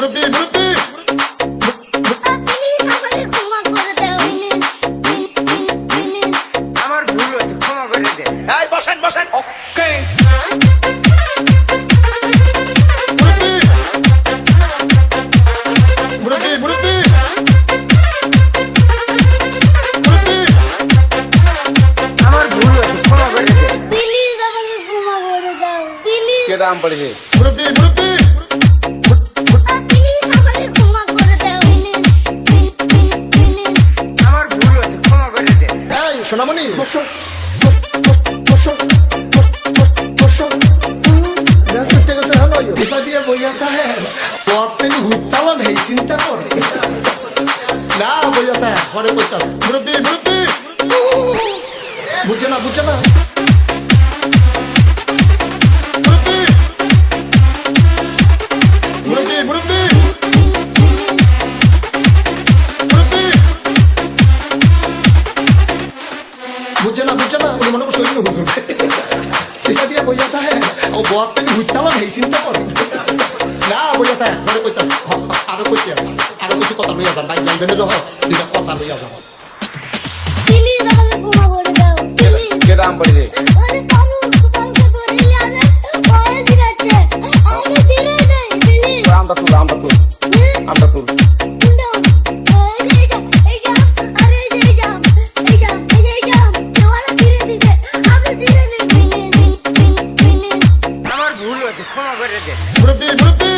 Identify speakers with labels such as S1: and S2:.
S1: মুরব্বি মুরব্বি
S2: আমার ভুল হয়েছে, ক্ষমা করে দে।
S1: এই বসেন বসেন ওকে মুরব্বি মুরব্বি মুরব্বি
S2: আমার ভুল হয়েছে, ক্ষমা করে দে।
S3: প্লিজ আমাকে ক্ষমা করে দাও প্লিজ
S4: কেডা আম পড়েছে
S1: মুরব্বি মুরব্বি
S3: প্লিজ আমাকে ক্ষমা করে দাও প্লিজ
S2: আমার ভুল হয়েছে, ক্ষমা করে দে।
S1: এই সোনামণি বসো বসো বসো দিয়ে বইয়াতা হ্যাঁ তিনি হুত্তালা নেই চিন্তা করে না বইয়াতা ঘরে বইতাস মুরব্বি মুরব্বি বুঝছে না বুঝছে না মুরব্বি মুরব্বি মুরব্বি বুঝছে না বুঝছে না উনি মনে করছে হুজুর এটা দিয়ে বইয়াতা হ্যাঁ ও বর তিনি হুত্তালা নেই চিন্তা করে না বইয়াতা ঘরে বইতাস আরো কইতে আরো কিছু কথা লইয়া যান ভাই জানবেন যখন দুইটা কথা লইয়া যান
S3: প্লিজ আমাকে ক্ষমা করে দাও প্লিজ
S4: কেডা আম পড়েছে
S3: আরে পানু কালকে ধরে নিয়ে আসে পরে দিচ্ছে আমি দিলে নাই প্লিজ
S4: আমটা তুল আমটা তুল আমটা তুল
S2: আমার ভুল হয়েছে, ক্ষমা করে দে।
S1: মুরব্বি মুরব্বি